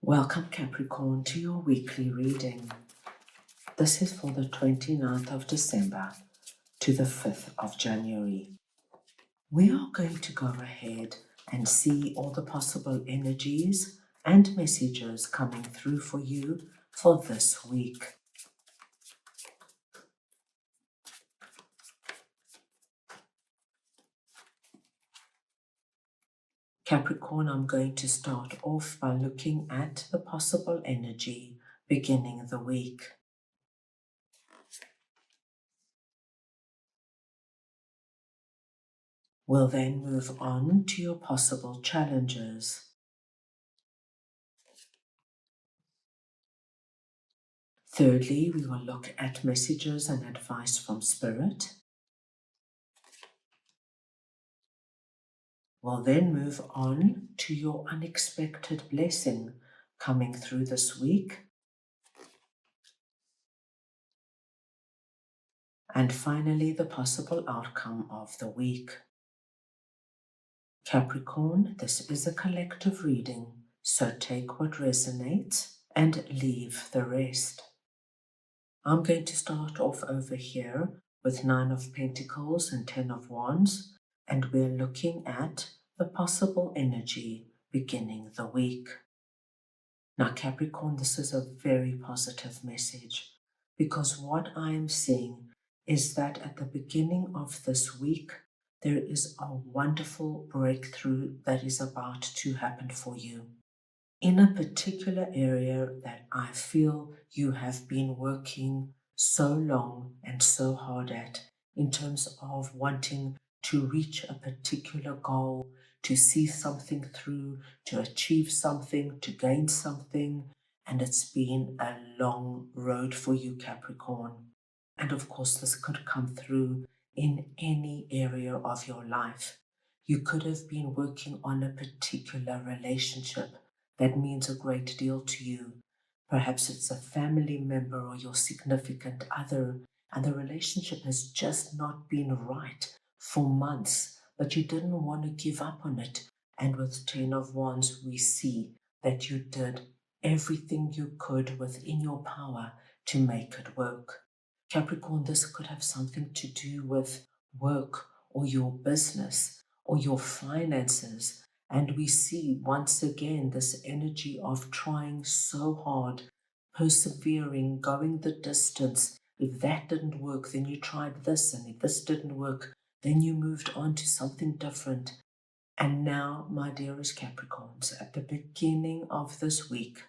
Welcome, Capricorn, to your weekly reading. This is for the 29th of December to the 5th of January. We are going to go ahead and see all the possible energies and messages coming through for you for this week. Capricorn, I'm going to start off by looking at the possible energy beginning the week. We'll then move on to your possible challenges. Thirdly, we will look at messages and advice from Spirit. We'll then move on to your unexpected blessing coming through this week. And finally, the possible outcome of the week. Capricorn, this is a collective reading, so take what resonates and leave the rest. I'm going to start off over here with 9 of Pentacles and 10 of Wands, and we're looking at the possible energy beginning the week. Now, Capricorn, this is a very positive message, because what I am seeing is that at the beginning of this week, there is a wonderful breakthrough that is about to happen for you in a particular area that I feel you have been working so long and so hard at, in terms of wanting to reach a particular goal, to see something through, to achieve something, to gain something. And it's been a long road for you, Capricorn. And of course, this could come through in any area of your life. You could have been working on a particular relationship that means a great deal to you. Perhaps it's a family member or your significant other, and the relationship has just not been right for months, but you didn't want to give up on it. And with 10 of Wands, we see that you did everything you could within your power to make it work. Capricorn, this could have something to do with work or your business or your finances. And we see once again this energy of trying so hard, persevering, going the distance. If that didn't work, then you tried this. And if this didn't work, then you moved on to something different. And now, my dearest Capricorns, at the beginning of this week,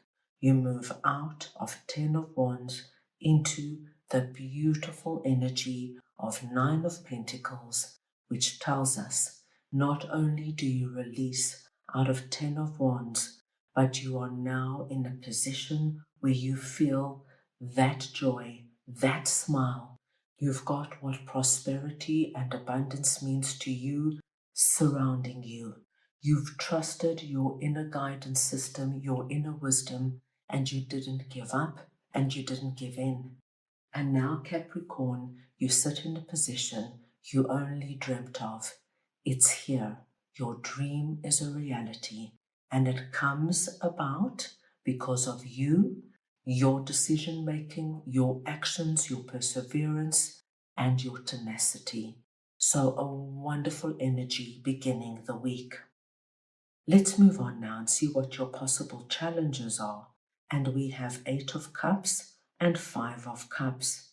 you move out of 10 of Wands into the beautiful energy of 9 of Pentacles, which tells us not only do you release out of 10 of Wands, but you are now in a position where you feel that joy, that smile. You've got what prosperity and abundance means to you surrounding you. You've trusted your inner guidance system, your inner wisdom, and you didn't give up and you didn't give in. And now, Capricorn, you sit in a position you only dreamt of. It's here. Your dream is a reality, and it comes about because of you, your decision making, your actions, your perseverance, and your tenacity. So a wonderful energy beginning the week. Let's move on now and see what your possible challenges are. And we have 8 of Cups and 5 of Cups.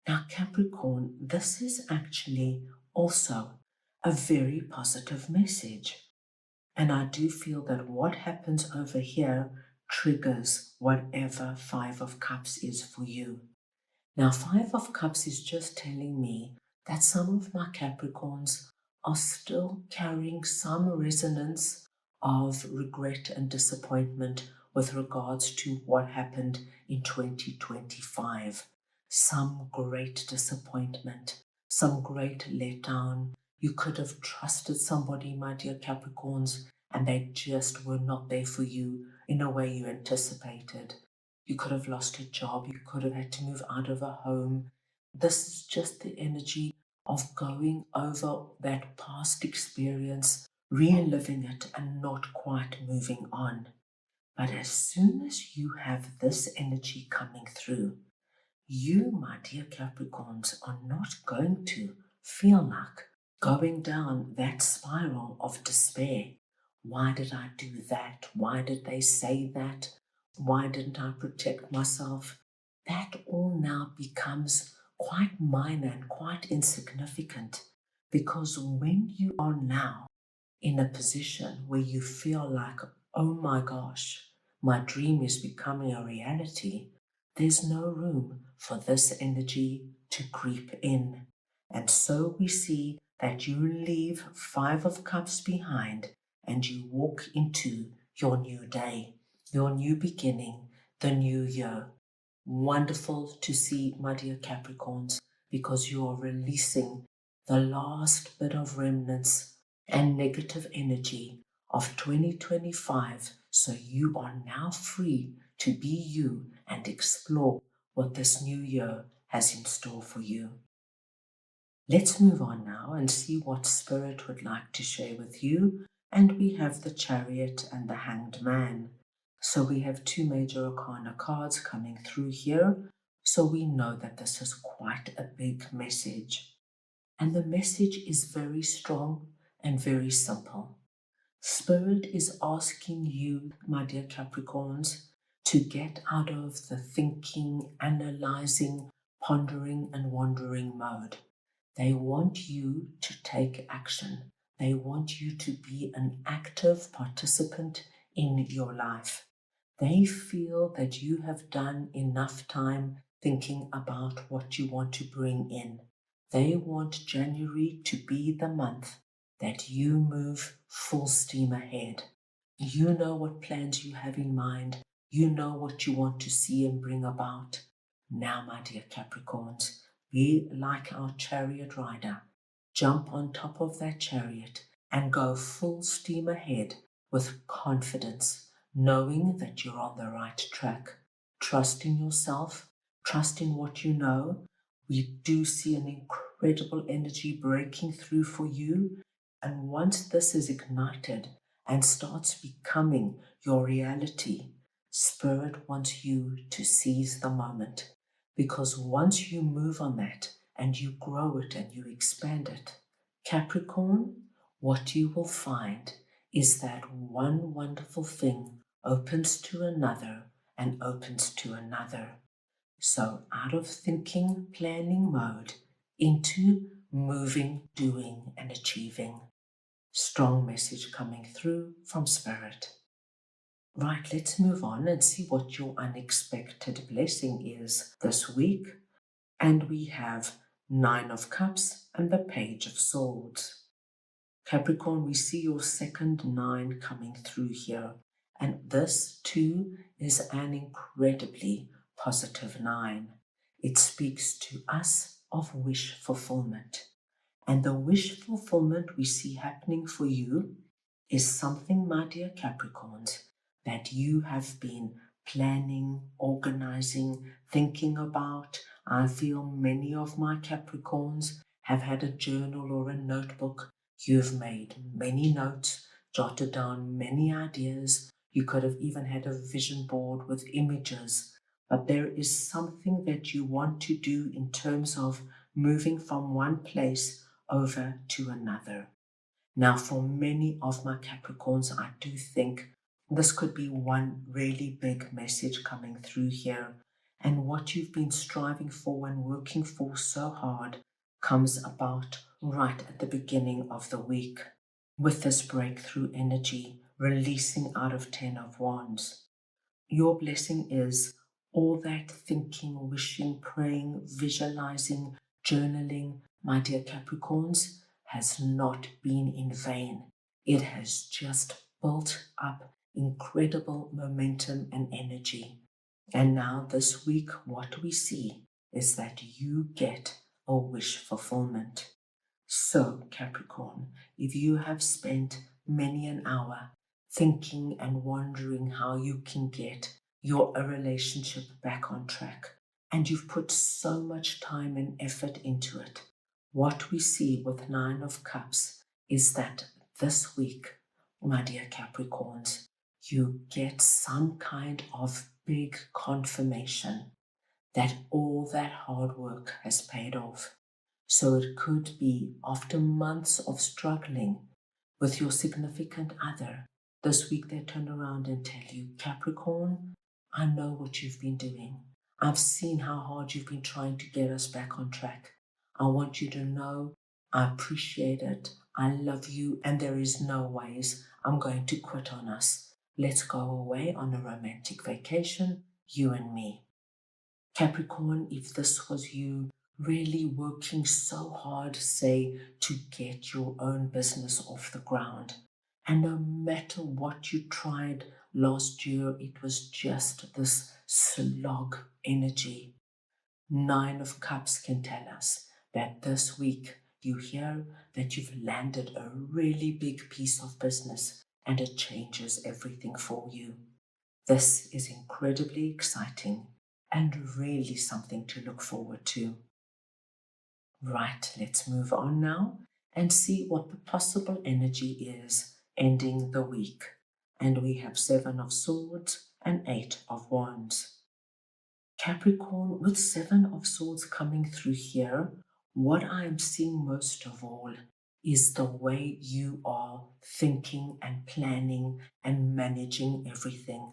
Now, Capricorn, this is actually also a very positive message. And I do feel that what happens over here triggers whatever 5 of Cups is for you. Now, 5 of Cups is just telling me that some of my Capricorns are still carrying some resonance of regret and disappointment with regards to what happened in 2025. Some great disappointment, some great letdown. You could have trusted somebody, my dear Capricorns, and they just were not there for you in a way you anticipated. You could have lost a job. You could have had to move out of a home. This is just the energy of going over that past experience, reliving it, and not quite moving on. But as soon as you have this energy coming through, you, my dear Capricorns, are not going to feel like going down that spiral of despair. Why did I do that? Why did they say that? Why didn't I protect myself? That all now becomes quite minor and quite insignificant, because when you are now in a position where you feel like, oh my gosh, my dream is becoming a reality, there's no room for this energy to creep in. And so we see that you leave Five of Cups behind and you walk into your new day, your new beginning, the new year. Wonderful to see, my dear Capricorns, because you are releasing the last bit of remnants and negative energy of 2025. So you are now free to be you and explore what this new year has in store for you. Let's move on now and see what Spirit would like to share with you. And we have the Chariot and the Hanged Man. So we have two major arcana cards coming through here. So we know that this is quite a big message. And the message is very strong and very simple. Spirit is asking you, my dear Capricorns, to get out of the thinking, analyzing, pondering, and wandering mode. They want you to take action. They want you to be an active participant in your life. They feel that you have done enough time thinking about what you want to bring in. They want January to be the month that you move full steam ahead. You know what plans you have in mind. You know what you want to see and bring about. Now, my dear Capricorns, be like our chariot rider. Jump on top of that chariot and go full steam ahead with confidence, knowing that you're on the right track. Trust in yourself, trust in what you know. We do see an incredible energy breaking through for you. And once this is ignited and starts becoming your reality, Spirit wants you to seize the moment. Because once you move on that and you grow it and you expand it, Capricorn, what you will find is that one wonderful thing opens to another and opens to another. So out of thinking, planning mode into moving, doing, and achieving. Strong message coming through from Spirit. Right, let's move on and see what your unexpected blessing is this week. And we have Nine of Cups and the Page of Swords. Capricorn, we see your second nine coming through here. And this too is an incredibly positive nine. It speaks to us of wish fulfillment. And the wish fulfillment we see happening for you is something, my dear Capricorns, that you have been planning, organizing, thinking about. I feel many of my Capricorns have had a journal or a notebook. You've made many notes, jotted down many ideas. You could have even had a vision board with images. But there is something that you want to do in terms of moving from one place over to another. Now, for many of my Capricorns, I do think this could be one really big message coming through here. And what you've been striving for and working for so hard comes about right at the beginning of the week with this breakthrough energy releasing out of 10 of Wands. Your blessing is all that thinking, wishing, praying, visualizing, journaling, my dear Capricorns, has not been in vain. It has just built up incredible momentum and energy. And now this week, what we see is that you get a wish fulfillment. So, Capricorn, if you have spent many an hour thinking and wondering how you can get your relationship back on track, and you've put so much time and effort into it, what we see with Nine of Cups is that this week, my dear Capricorns, you get some kind of big confirmation that all that hard work has paid off. So it could be after months of struggling with your significant other. This week they turn around and tell you, Capricorn, I know what you've been doing. I've seen how hard you've been trying to get us back on track. I want you to know I appreciate it. I love you, and there is no ways I'm going to quit on us. Let's go away on a romantic vacation, you and me. Capricorn, if this was you really working so hard, say, to get your own business off the ground, and no matter what you tried last year, it was just this slog energy. 9 of Cups can tell us that this week you hear that you've landed a really big piece of business and it changes everything for you. This is incredibly exciting and really something to look forward to. Right, let's move on now and see what the possible energy is ending the week. And we have 7 of Swords and 8 of Wands. Capricorn, with 7 of Swords coming through here, what I'm seeing most of all is the way you are thinking and planning and managing everything.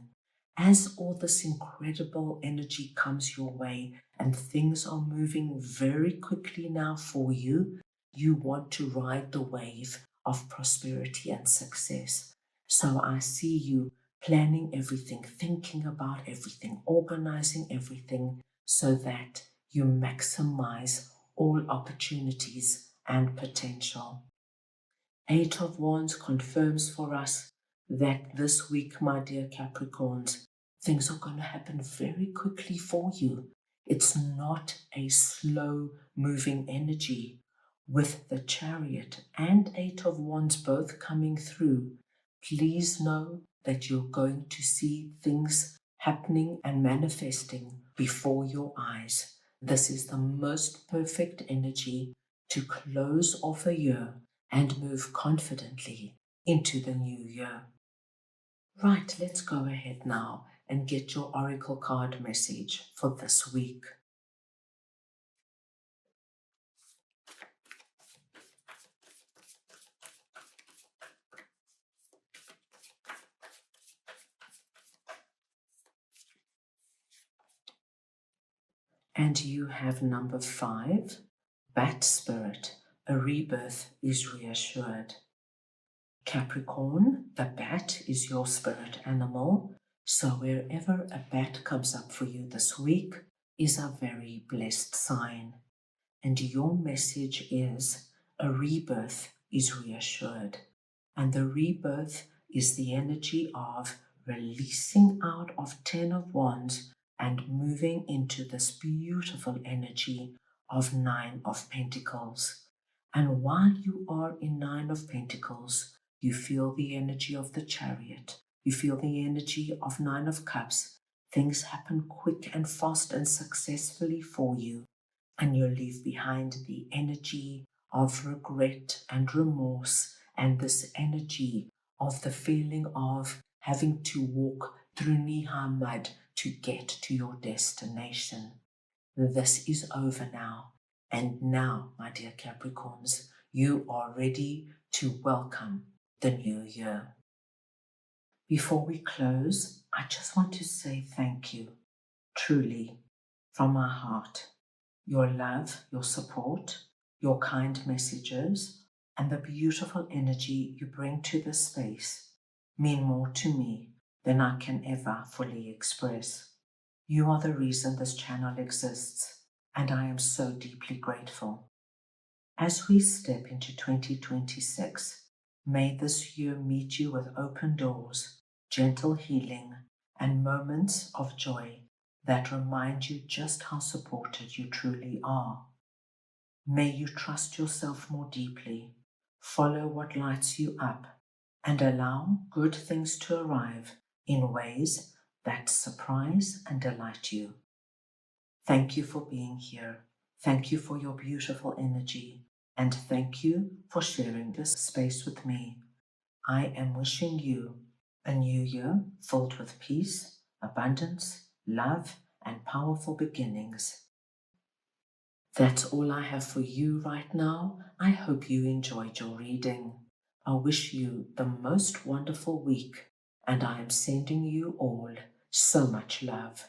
As all this incredible energy comes your way and things are moving very quickly now for you, you want to ride the wave of prosperity and success. So I see you planning everything, thinking about everything, organizing everything so that you maximize all opportunities and potential. 8 of Wands confirms for us that this week, my dear Capricorns, things are going to happen very quickly for you. It's not a slow moving energy. With the Chariot and 8 of Wands both coming through, please know that you're going to see things happening and manifesting before your eyes. This is the most perfect energy to close off a year and move confidently into the new year. Right, let's go ahead now and get your oracle card message for this week. And you have number 5, Bat Spirit, a rebirth is reassured. Capricorn, the bat is your spirit animal, so wherever a bat comes up for you this week is a very blessed sign. And your message is a rebirth is reassured. And the rebirth is the energy of releasing out of 10 of Wands and moving into this beautiful energy of 9 of Pentacles. And while you are in 9 of Pentacles, you feel the energy of the Chariot. You feel the energy of 9 of Cups. Things happen quick and fast and successfully for you. And you leave behind the energy of regret and remorse and this energy of the feeling of having to walk through knee-high mud to get to your destination. This is over now. And now, my dear Capricorns, you are ready to welcome the new year. Before we close, I just want to say thank you, truly, from my heart. Your love, your support, your kind messages, and the beautiful energy you bring to this space mean more to me than I can ever fully express. You are the reason this channel exists, and I am so deeply grateful. As we step into 2026, may this year meet you with open doors, gentle healing, and moments of joy that remind you just how supported you truly are. May you trust yourself more deeply, follow what lights you up, and allow good things to arrive in ways that surprise and delight you. Thank you for being here. Thank you for your beautiful energy, and thank you for sharing this space with me. I am wishing you A new year filled with peace, abundance, love, and powerful beginnings. That's all I have for you right now. I hope you enjoyed your reading. I wish you the most wonderful week, and I am sending you all so much love.